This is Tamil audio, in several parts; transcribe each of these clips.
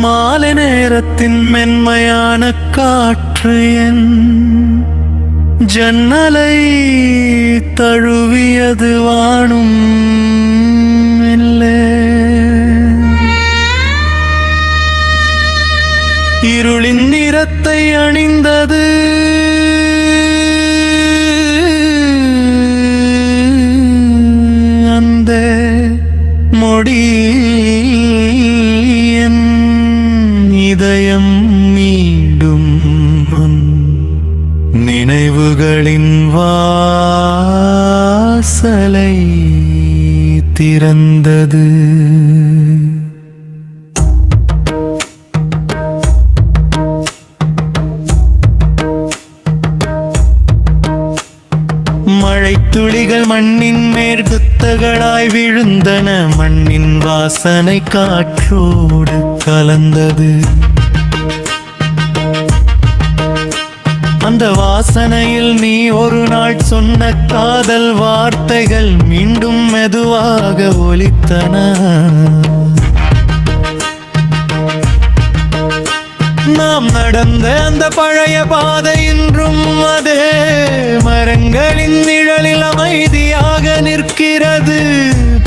மாலை நேரத்தின் மென்மையான காற்று என் ஜன்னலை தழுவியது வானும் இருளின் நிறத்தை அணிந்தது அந்த மொழி இதயம் மீண்டும் நினைவுகளின் வாசலை திறந்தது. மழைத்துளிகள் மண்ணின் மேற்குத்தகளாய் விழுந்தன. மண்ணின் வாசனை காற்றோடு கலந்தது. அந்த வாசனையில் நீ ஒரு நாள் சொன்ன காதல் வார்த்தைகள் மீண்டும் மெதுவாக ஒலித்தன. நாம் நடந்த அந்த பழைய பாதை இன்றும் அதே மரங்களின் நிழலில் அமைதியாக நிற்கிறது.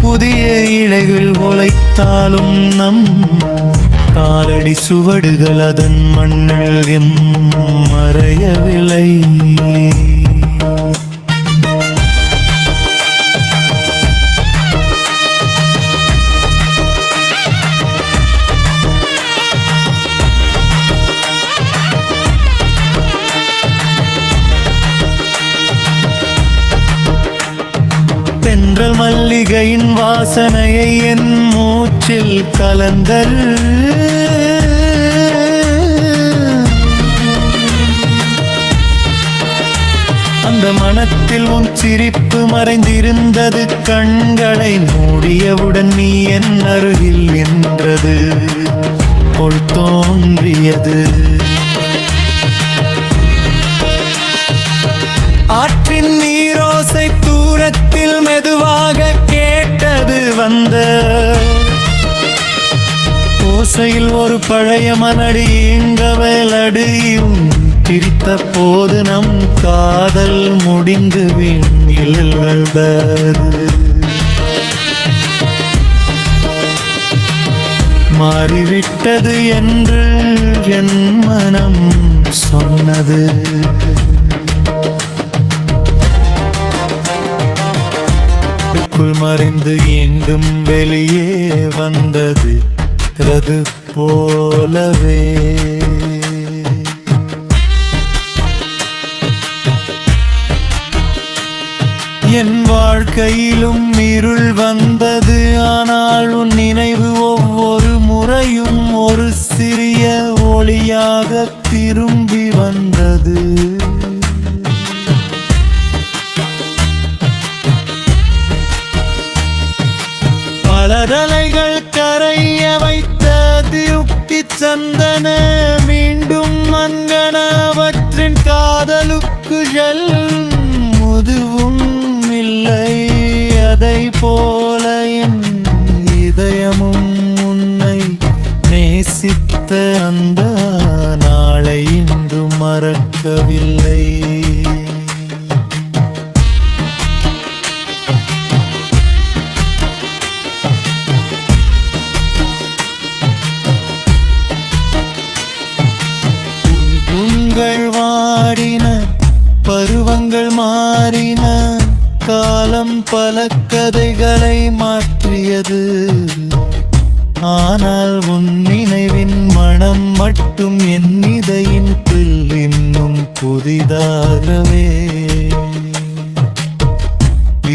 புதிய இலைகள் முளைத்தாலும் நம் காலடி சுவடுகள் அதன் மண்ணில் மறையவில்லை. தென்றல் மல்லிகையின் வாசனையை என் மூச்சில் கலந்தல். அந்த மனத்தில் உன் சிரிப்பு மறைந்திருந்தது. கண்களை மூடியவுடன் நீ என் அருகில் நின்றது போல் தோன்றியது. ஆற்றின் நீரோசை தூரத்தில் மெதுவாக கேட்டது. வந்த ஓசையில் ஒரு பழைய மனடி இங்கவலடியும் திரித்த போது நம் காதல் முடிந்து விண்ணில் மாறிவிட்டது என்று என் மனம் சொன்னது. மறைந்து எங்கும் வெளியே வந்தது அது போலவே. என் வாழ்க்கையிலும் இருள் வந்தது. ஆனால் உன் நினைவு ஒவ்வொரு முறையும் ஒரு சிறிய ஒளியாக திரும்பி வந்தது. பலரலைகள் கரைய வைத்த திருப்தி சந்தன மீண்டும் மங்கனவற்றின் காதலுக்கு முதுவும் இல்லை. அதை போல என் இதயமும் உன்னை நேசித்த அந்த நாளை இன்று மறக்கவில்லை. வாடின பருவங்கள் மாறின. காலம் பல கதைகளை மாற்றியது. ஆனால் உன் நினைவின் மனம் மட்டும் என் இதயின் பில் இன்னும் புதிதாகவே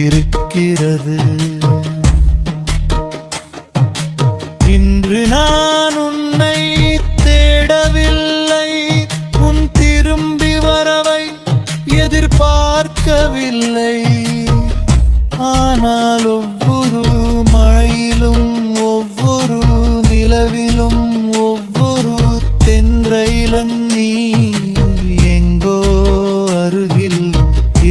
இருக்கிறது. இன்று நான் உன்னை தேடவில்லை. உன் திரும்பி வரவை எதிர்பார்க்கவில்லை. ஆனால் ஒவ்வொரு மழையிலும் ஒவ்வொரு நிலவிலும் ஒவ்வொரு தென்றையிலும் நீ எங்கோ அருகில்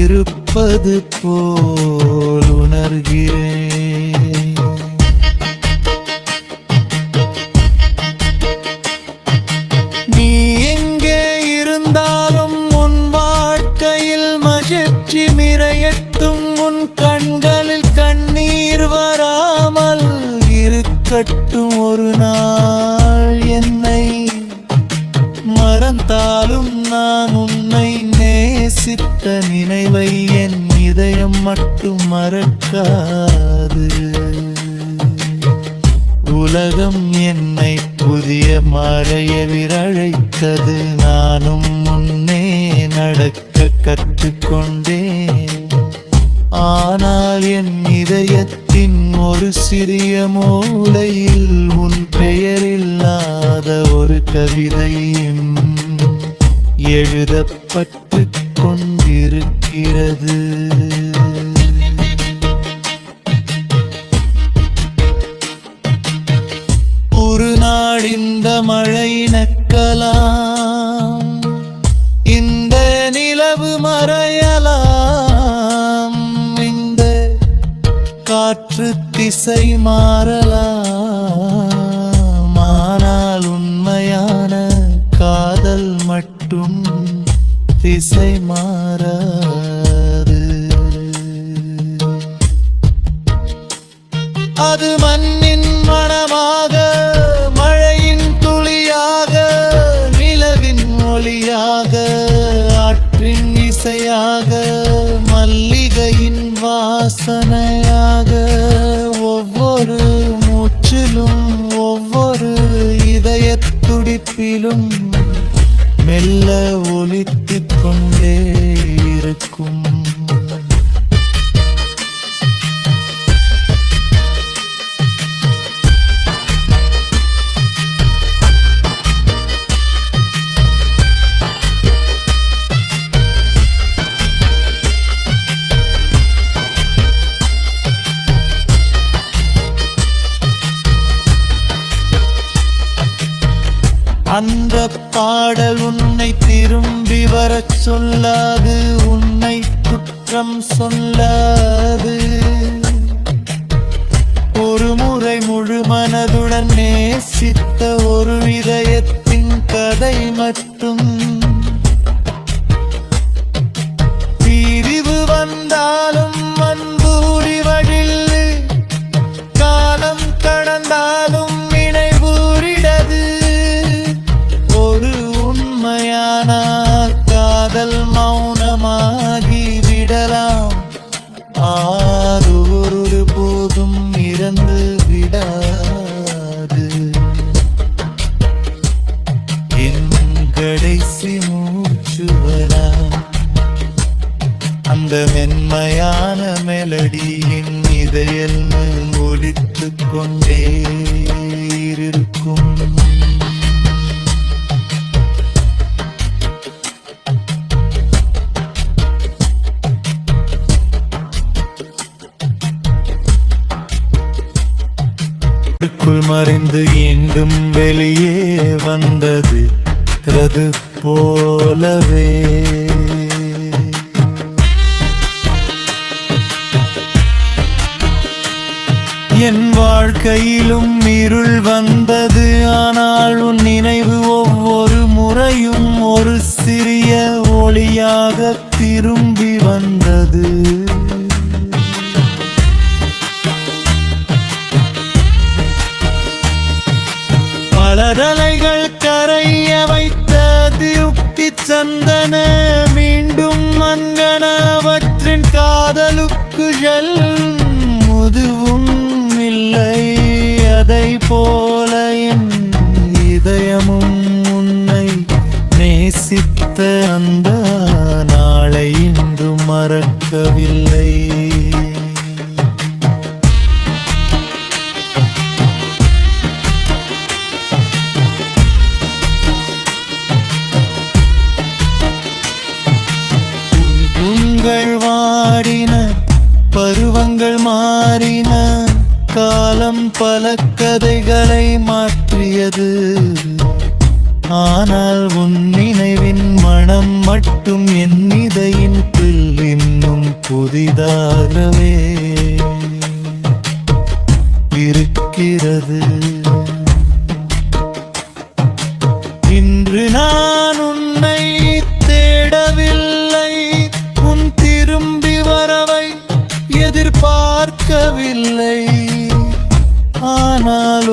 இருப்பது போல் உணர்கிறேன். மறக்கட்டும் ஒரு நாள் என்னை மறந்தாலும் நான் உன்னை நேசித்த நினைவை என் இதயம் மட்டும் மறக்காது. உலகம் என்னை புதிய மறையவில் அழைத்தது, நானும் முன்னே நடக்க கற்றுக்கொண்டேன். ஆனால் என் இதயத்தின் ஒரு சிறிய மூலையில் உன் பெயரில்லாத ஒரு கவிதையும் எழுதப்பட்டு கொண்டிருக்கிறது. ஒரு நாள் இந்த மழை நக்கலாம், இந்த நிலவு மறையலாம், இந்த காற்று திசை மாறலாம். ஆனால் உண்மையான காதல் மட்டும் திசை மாறாது. அது மண்ணின் மணமாக, மழையின் துளியாக, நிலவின் ஒளியாக, ஆற்றின் இசையாக, மல்லிகையின் வாசனையாக, ஒவ்வொரு மூச்சிலும் ஒவ்வொரு இதயத் துடிப்பிலும் மெல்ல ஒலித்துக் கொண்டே இருக்கும். அந்த பாடல் உன்னை திரும்பி வரச் சொல்லாது, உன்னை குற்றம் சொல்லாது. ஒரு முறை முழு மனதுடன் நேசித்த ஒரு இதயத்தின் கதை மட்டும். பிரிவு வந்தாலும் அன்பூடி வழில், காலம் கடந்தாலும் நினைவூரிடது. ஒரு உண்மையான காதல் மௌனமாகி விடலாம், ஆறு ஒரு போதும் இறந்து விடாது. என் கடைசி மூச்சு வரலாம், அந்த மென்மையான மெலடியின் இதயல் ஒலித்துக் கொண்டே இருக்கும். மறைந்து எங்கும் வெளியே வந்தது அது போலவே. என் வாழ்க்கையிலும் இருள் வந்தது, ஆனால் உன் நினைவு ஒவ்வொரு முறையும் ஒரு சிறிய ஒளியாக திரும்பி வந்தது. மலரலைகள் கரைய வைத்த யுக்தி சந்தன, மீண்டும் மங்கனவற்றின் காதலுக்கு முதுவும் இல்லை. அதை போல என் இதயமும் உன்னை நேசித்த அந்த நாளை இன்று மறக்கவில்லை. வாடின பருவங்கள் மாறின, காலம் பல கதைகளை மாற்றியது. ஆனால் உன் நினைவின் மனம் மட்டும் என் இதயத்தில் இன்னும் புதிதாகவே இருக்கிறது. இன்று நான் உன்னை தேடவில்லை, உன் திரும்பி வரவை எதிர்பார்க்கவில்லை. ஆனால்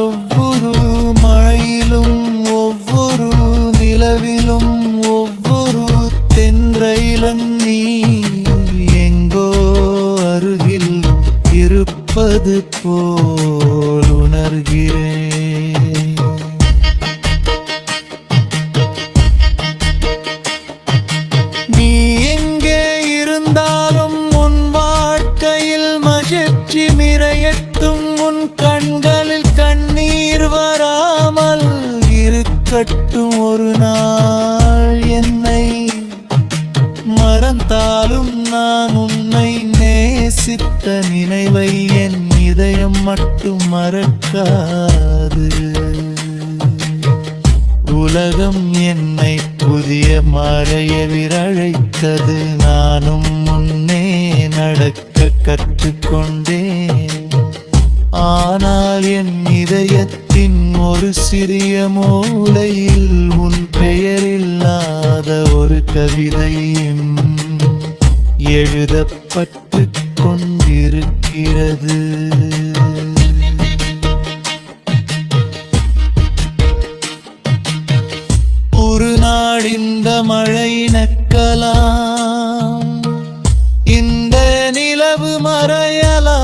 இருக்கட்டும் ஒரு நாள் என்னை மறந்தாலும் நான் உன்னை நேசித்த நினைவை என் இதயம் மட்டும் மறக்காது. உலகம் என்னை புதிய மறைய விரழைத்தது, நானும் முன்னே நடக்க கற்றுக்கொண்டேன். ஆனால் என் இதயத்தின் ஒரு சிறிய மூலையில் உன் பெயரில்லாத ஒரு கவிதையும் எழுதப்பட்டு கொண்டிருக்கிறது. ஒரு நாள் இந்த மழை நக்கலாம், இந்த நிலவு மறையலாம்,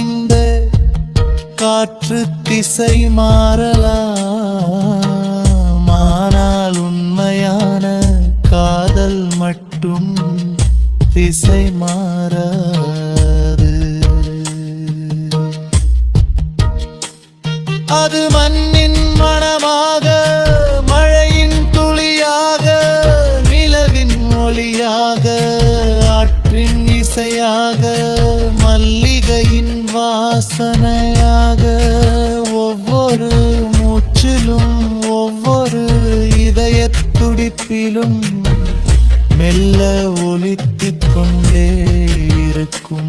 இந்த காற்று திசை மாறலாம். ஆனால் உண்மையான காதல் மட்டும் திசை மாறாது. அது மண்ணின் மணமாக, மழையின் துளியாக, நிலவின் ஒளியாக, ஆற்றின் இசையாக, மல்லிகையின் வாசனையாக, ஒவ்வொரு மூச்சிலும் ஒவ்வொரு இதயத் துடிப்பிலும் மெல்ல ஒலித்துக் கொண்டே இருக்கும்.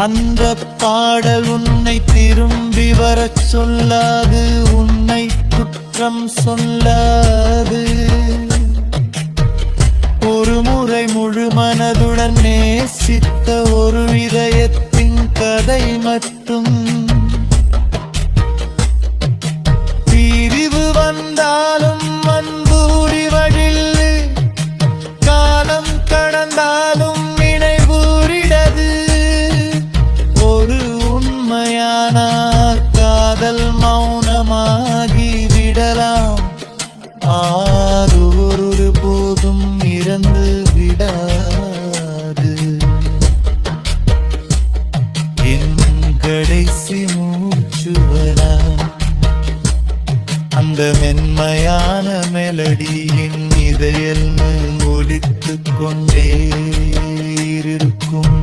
அந்த பாடல் உன்னை திரும்பி வரச் சொல்லாது, உன்னை குற்றம் சொல்லாது. ஒரு முறை முழு மனதுடன் நேசித்த ஒரு இதயத்தின் கதை மட்டும். பிரிவு வந்தாலும் அன்பூரி வழில், காலம் கடந்தாலும் நினைவூரிடது. ஒரு உண்மையான காதல் மௌனமாகி விடலாம், ஒரு போதும் இறந்து விடாது. என் கடைசி மூச்சுவலாம் அந்த மென்மையான மெலடியின் இதயல் ஒலித்துக் கொண்டே இருக்கும்.